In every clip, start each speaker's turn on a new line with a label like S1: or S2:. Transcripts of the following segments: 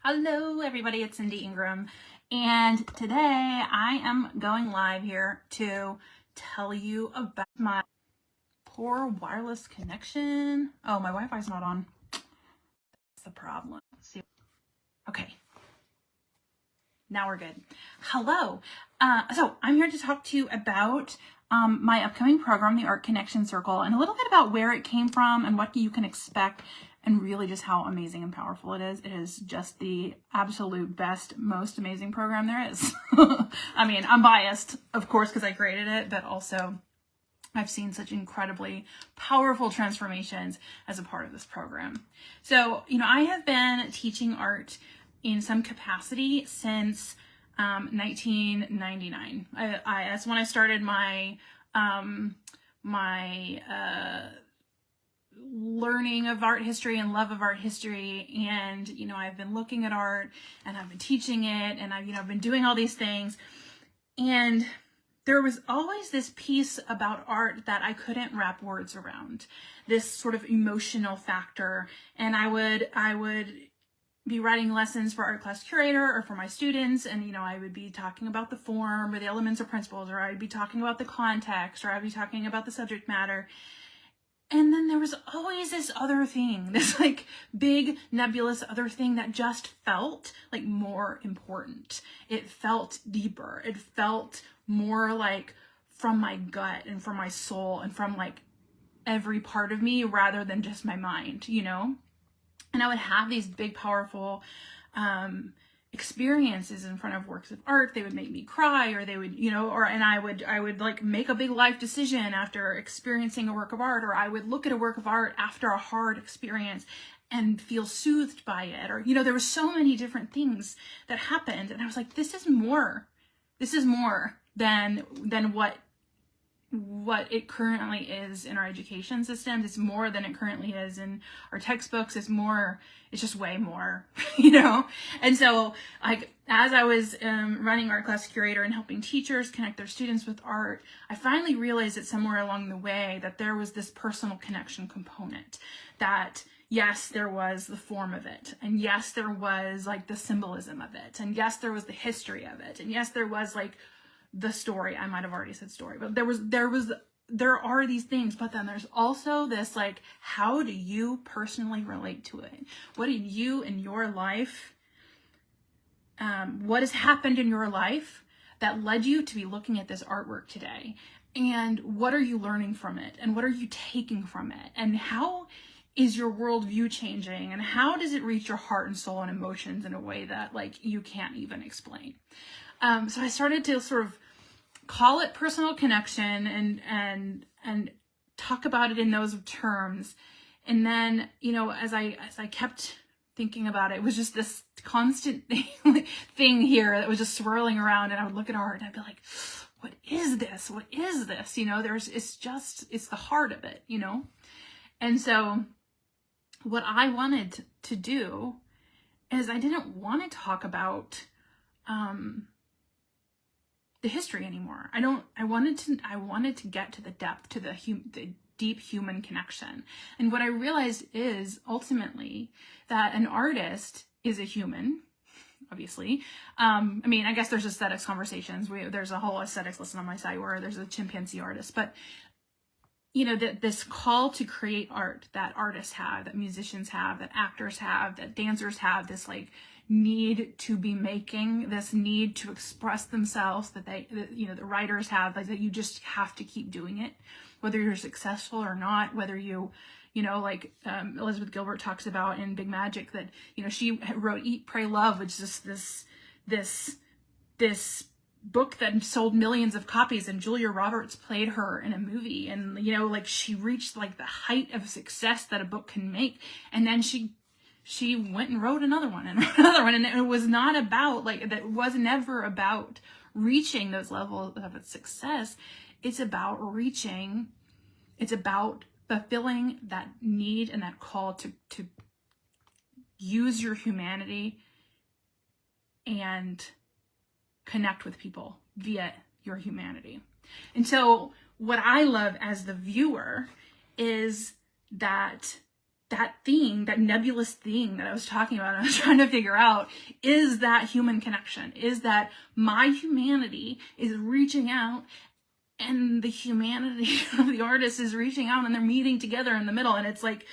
S1: Hello everybody, it's Cindy Ingram, and today I am going live here to tell you about my poor wireless connection. Oh, my Wi-Fi's not on. That's the problem. Let's see. Okay. Now we're good. Hello. So I'm here to talk to you about my upcoming program, the Art Connection Circle, and a little bit about where it came from and what you can expect, and really just how amazing and powerful it is. It is just the absolute best, most amazing program there is. I mean, I'm biased, of course, because I created it, but also I've seen such incredibly powerful transformations as a part of this program. So, I have been teaching art in some capacity since 1999. That's when I started my learning of art history and love of art history. And, I've been looking at art and I've been teaching it, and I've been doing all these things. And there was always this piece about art that I couldn't wrap words around, this sort of emotional factor. And I would be writing lessons for art class curator or for my students, and I would be talking about the form or the elements or principles, or I'd be talking about the context, or I'd be talking about the subject matter. And then there was always this other thing, this like big nebulous other thing that just felt like more important. It felt deeper. It felt more like from my gut and from my soul and from like every part of me rather than just my mind, And I would have these big, powerful experiences in front of works of art. They would make me cry, or they would, and I would like make a big life decision after experiencing a work of art, or I would look at a work of art after a hard experience and feel soothed by it. Or, there were so many different things that happened. And I was like, this is more than what it currently is in our education system. It's more than it currently is in our textbooks. It's just way more, And so, like, as I was running Art Class Curator and helping teachers connect their students with art, I finally realized that somewhere along the way that there was this personal connection component, that yes, there was the form of it, and yes, there was like the symbolism of it, and yes, there was the history of it, and yes, there was like the story. I might have already said story, but there are these things, but then there's also this, like, how do you personally relate to it? What did you in your life, what has happened in your life that led you to be looking at this artwork today? And what are you learning from it? And what are you taking from it? And how is your worldview changing? And how does it reach your heart and soul and emotions in a way that, like, you can't even explain? So I started to sort of call it personal connection and talk about it in those terms. And then, as I kept thinking about it, it was just this constant thing here that was just swirling around, and I would look at art and I'd be like, what is this? What is this? It's the heart of it, And so what I wanted to do is I didn't want to talk about the history anymore. I wanted to get to the depth, to the deep human connection. And what I realized is ultimately that an artist is a human, obviously. I guess there's aesthetics conversations. There's a whole aesthetics lesson on my site where there's a chimpanzee artist, but this call to create art that artists have, that musicians have, that actors have, that dancers have, this like need to be making, this need to express themselves that the writers have, like, that you just have to keep doing it, whether you're successful or not, whether you Elizabeth Gilbert talks about in Big Magic, that, she wrote Eat, Pray, Love, which is this book that sold millions of copies, and Julia Roberts played her in a movie, and she reached like the height of success that a book can make, and then she went and wrote another one and another one, and it was not about that was never about reaching those levels of success. It's about fulfilling that need and that call to use your humanity and connect with people via your humanity. And so what I love as the viewer is that that thing, that nebulous thing that I was talking about, I was trying to figure out, is that human connection, is that my humanity is reaching out and the humanity of the artist is reaching out, and they're meeting together in the middle. And it's like,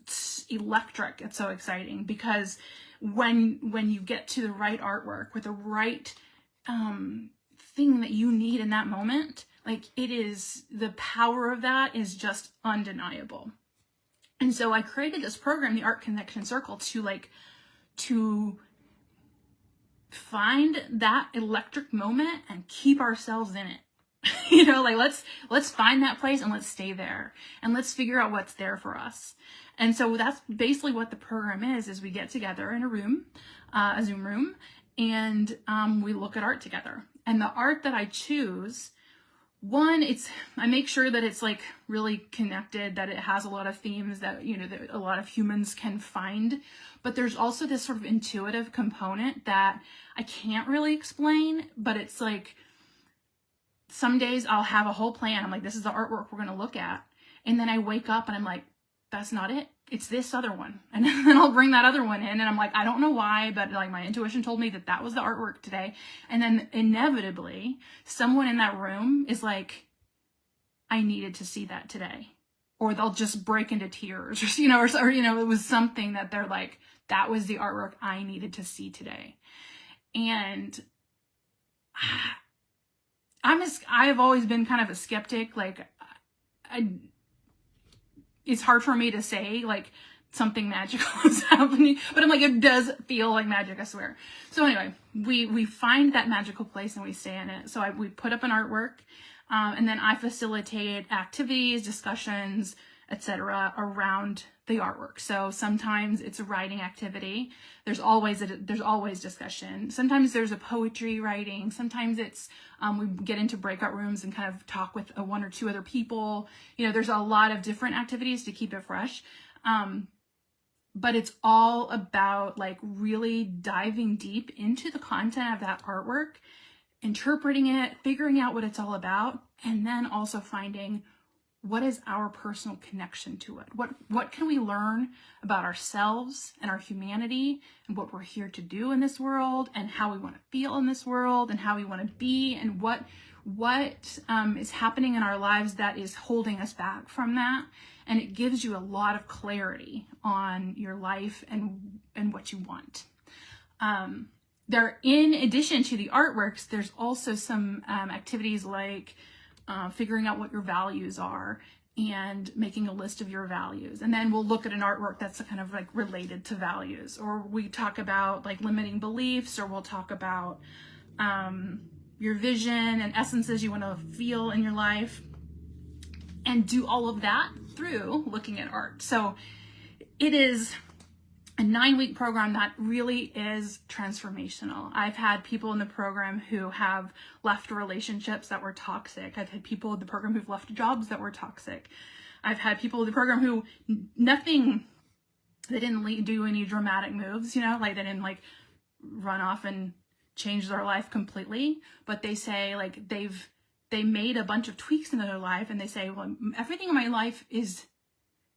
S1: it's electric. It's so exciting, because when you get to the right artwork with the right thing that you need in that moment, like, it is, the power of that is just undeniable. And so I created this program, the Art Connection Circle, to find that electric moment and keep ourselves in it. You know, like, let's find that place and let's stay there, and let's figure out what's there for us. And so that's basically what the program is we get together in a room, a Zoom room, and we look at art together. And the art that I choose, one, I make sure that it's like really connected, that it has a lot of themes that, you know, that a lot of humans can find. But there's also this sort of intuitive component that I can't really explain, but it's like, some days I'll have a whole plan. I'm like, this is the artwork we're going to look at. And then I wake up and I'm like, that's not it. It's this other one. And then I'll bring that other one in, and I'm like, I don't know why, but like, my intuition told me that was the artwork today. And then inevitably someone in that room is like, I needed to see that today. Or they'll just break into tears, or, you know, or, you know, it was something that they're like, that was the artwork I needed to see today. And I've always been kind of a skeptic. Like, it's hard for me to say like something magical is happening, but I'm like, it does feel like magic, I swear. So anyway, we find that magical place and we stay in it. So we put up an artwork, and then I facilitate activities, discussions, etc. around the artwork. So sometimes it's a writing activity. There's always discussion. Sometimes there's a poetry writing. Sometimes it's we get into breakout rooms and kind of talk with one or two other people. You know, there's a lot of different activities to keep it fresh. But it's all about like really diving deep into the content of that artwork, interpreting it, figuring out what it's all about, and then also finding what is our personal connection to it? What can we learn about ourselves and our humanity, and what we're here to do in this world, and how we want to feel in this world, and how we want to be, and what is happening in our lives that is holding us back from that. And it gives you a lot of clarity on your life and what you want. In addition to the artworks, there's also some activities like figuring out what your values are and making a list of your values. And then we'll look at an artwork that's kind of like related to values, or we talk about like limiting beliefs, or we'll talk about your vision and essences you want to feel in your life, and do all of that through looking at art. So it is a 9-week program that really is transformational. I've had people in the program who have left relationships that were toxic. I've had people in the program who've left jobs that were toxic. I've had people in the program who they didn't do any dramatic moves, you know, like they didn't like run off and change their life completely, but they say like they made a bunch of tweaks in their life, and they say, well, everything in my life is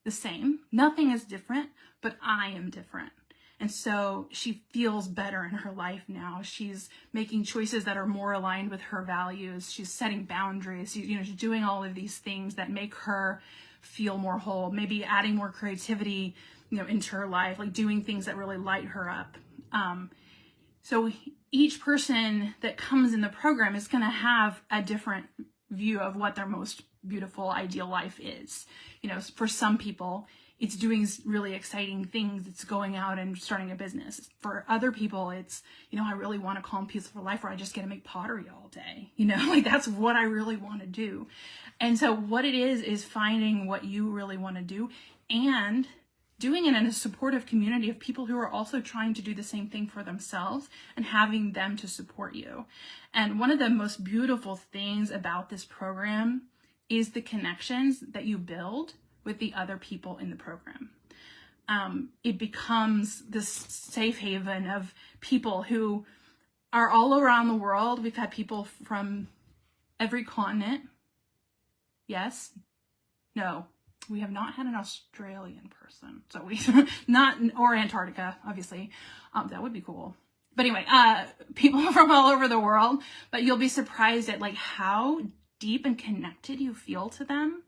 S1: the same. Nothing is different, but I am different. And so she feels better in her life now. She's making choices that are more aligned with her values. She's setting boundaries. She's doing all of these things that make her feel more whole, maybe adding more creativity, into her life, like doing things that really light her up. So each person that comes in the program is going to have a different view of what their most beautiful ideal life is. For some people, it's doing really exciting things. It's going out and starting a business. For other people, it's, I really want a calm, peaceful life where I just get to make pottery all day. Like that's what I really want to do. And so what it is finding what you really want to do and doing it in a supportive community of people who are also trying to do the same thing for themselves and having them to support you. And one of the most beautiful things about this program is the connections that you build with the other people in the program. It becomes this safe haven of people who are all around the world. We've had people from every continent. Yes? No. We have not had an Australian person. So we, not, or Antarctica, obviously. That would be cool. But anyway, people from all over the world, but you'll be surprised at like how deep and connected you feel to them.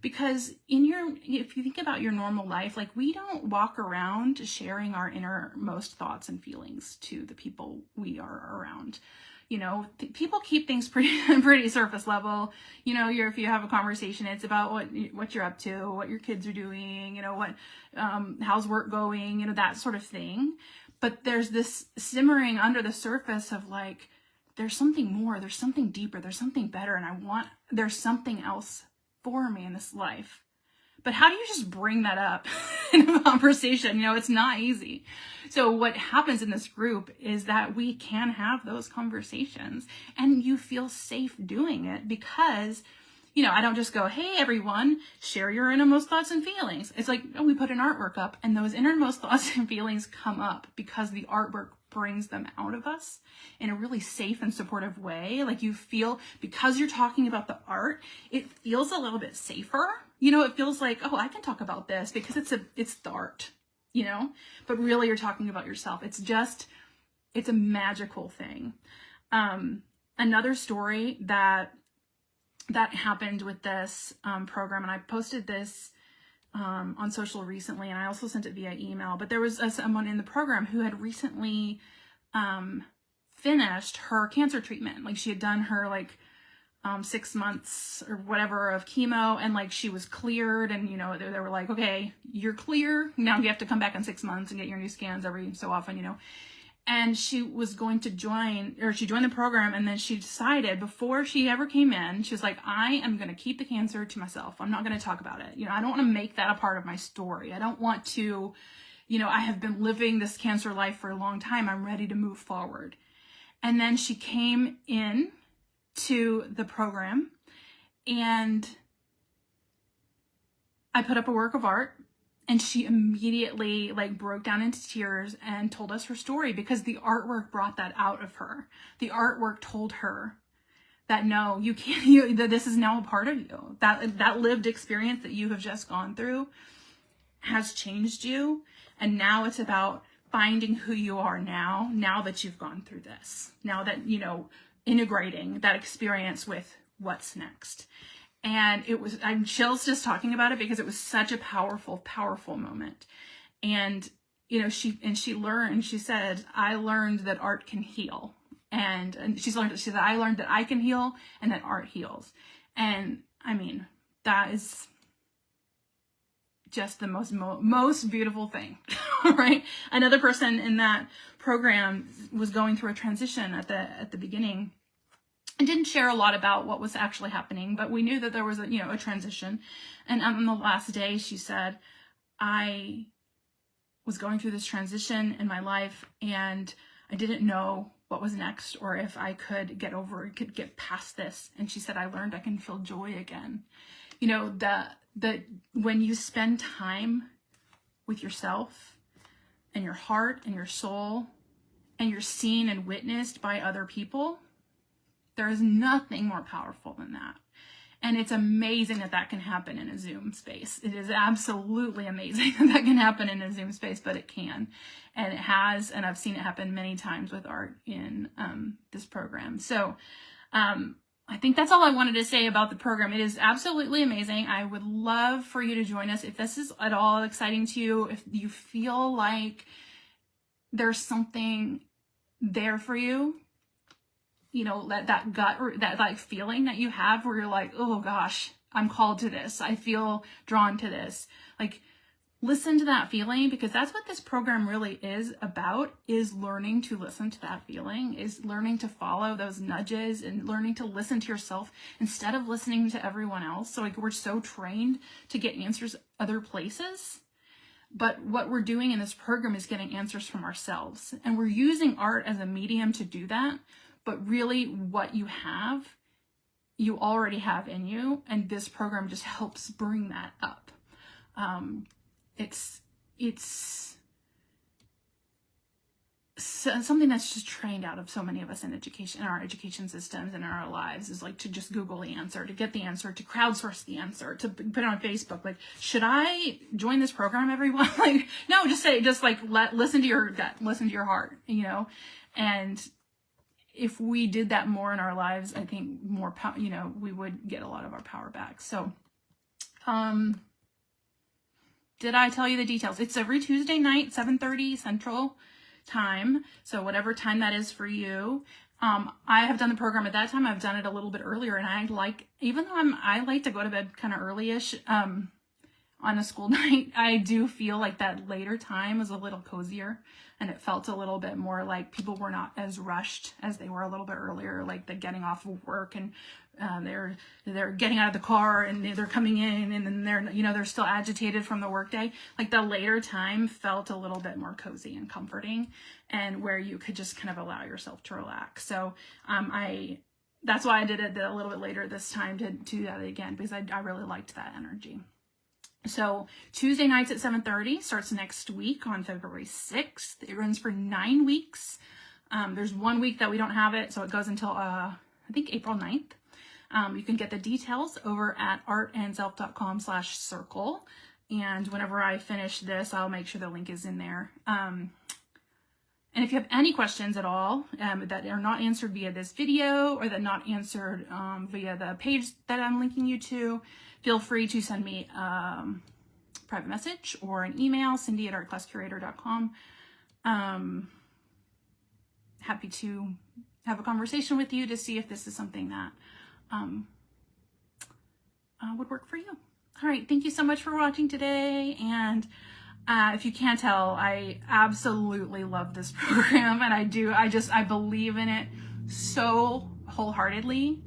S1: Because if you think about your normal life, like we don't walk around sharing our innermost thoughts and feelings to the people we are around. You know, people keep things pretty surface level. You know, if you have a conversation, it's about what you're up to, what your kids are doing, you know, how's work going, you know, that sort of thing. But there's this simmering under the surface of like, there's something more, there's something deeper, there's something better, and there's something else for me in this life. But how do you just bring that up in a conversation? You know, it's not easy. So what happens in this group is that we can have those conversations and you feel safe doing it because, you know, I don't just go, hey, everyone, share your innermost thoughts and feelings. It's like, oh, we put an artwork up and those innermost thoughts and feelings come up because the artwork brings them out of us in a really safe and supportive way. Like you feel, because you're talking about the art, it feels a little bit safer. You know, it feels like, oh, I can talk about this because it's the art, you know, but really you're talking about yourself. It's a magical thing. Another story that happened with this program, and I posted this on social recently, and I also sent it via email, but there was someone in the program who had recently finished her cancer treatment. Like she had done her 6 months or whatever of chemo, and like she was cleared, and you know, they were like, okay, you're clear, now you have to come back in 6 months and get your new scans every so often, you know. And she was going to joined the program, and then she decided before she ever came in, she was like, I am going to keep the cancer to myself. I'm not going to talk about it. You know, I don't want to make that a part of my story. I don't want to, you know, I have been living this cancer life for a long time. I'm ready to move forward. And then she came in to the program, and I put up a work of art. And she immediately broke down into tears and told us her story because the artwork brought that out of her. The artwork told her that no, you can't, that this is now a part of you. That lived experience that you have just gone through has changed you. And now it's about finding who you are now that you've gone through this. Now that, you know, integrating that experience with what's next. And I'm chills just talking about it because it was such a powerful, powerful moment. And, you know, she said, I learned that art can heal. And she said, I learned that I can heal and that art heals. And I mean, that is just the most beautiful thing, right? Another person in that program was going through a transition at the beginning. I didn't share a lot about what was actually happening, but we knew that there was a transition. And on the last day, she said, I was going through this transition in my life, and I didn't know what was next or if I could get past this. And she said, I learned I can feel joy again. You know, the when you spend time with yourself and your heart and your soul, and you're seen and witnessed by other people, there is nothing more powerful than that. And it's amazing that can happen in a Zoom space. It is absolutely amazing that can happen in a Zoom space, but it can. And it has, and I've seen it happen many times with art in this program. So I think that's all I wanted to say about the program. It is absolutely amazing. I would love for you to join us if this is at all exciting to you, if you feel like there's something there for you. You know, that gut, or that feeling that you have where you're like, oh gosh, I'm called to this. I feel drawn to this. Like, listen to that feeling, because that's what this program really is about, is learning to listen to that feeling, is learning to follow those nudges and learning to listen to yourself instead of listening to everyone else. So we're so trained to get answers other places. But what we're doing in this program is getting answers from ourselves. And we're using art as a medium to do that. But really what you already have in you, and this program just helps bring that up. It's something that's just trained out of so many of us in education, in our education systems and in our lives, is like to just Google the answer, to get the answer, to crowdsource the answer, to put it on Facebook. Like, should I join this program, everyone? Like, no, listen to your gut, listen to your heart, you know? And if we did that more in our lives, I think more, you know, we would get a lot of our power back. So, did I tell you the details? It's every Tuesday night, 7:30 Central Time. So whatever time that is for you. I have done the program at that time. I've done it a little bit earlier, and I like to go to bed kind of early-ish on a school night. I do feel like that later time was a little cozier, and it felt a little bit more like people were not as rushed as they were a little bit earlier, like the getting off of work and they're getting out of the car and they're coming in, and then they're still agitated from the workday. Like the later time felt a little bit more cozy and comforting, and where you could just kind of allow yourself to relax. So that's why I did it a little bit later this time, to do that again, because I really liked that energy. So Tuesday nights at 7:30 starts next week on February 6th. It runs for 9 weeks. There's 1 week that we don't have it, so it goes until I think April 9th. You can get the details over at artandself.com/circle. And whenever I finish this, I'll make sure the link is in there. And if you have any questions at all that are not answered via this video, or that are not answered via the page that I'm linking you to, feel free to send me a private message or an email, cindy@artclasscurator.com. Happy to have a conversation with you to see if this is something that would work for you. All right, thank you so much for watching today. And if you can't tell, I absolutely love this program, and I believe in it so wholeheartedly,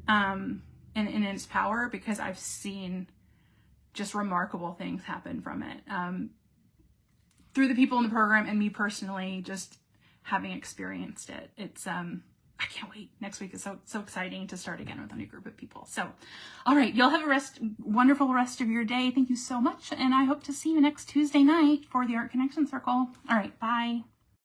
S1: and in its power, because I've seen just remarkable things happen from it, through the people in the program and me personally, just having experienced it. It's I can't wait. Next week is so exciting to start again with a new group of people. So, all right, you'll have a wonderful rest of your day. Thank you so much, and I hope to see you next Tuesday night for the Art Connection Circle. All right, bye.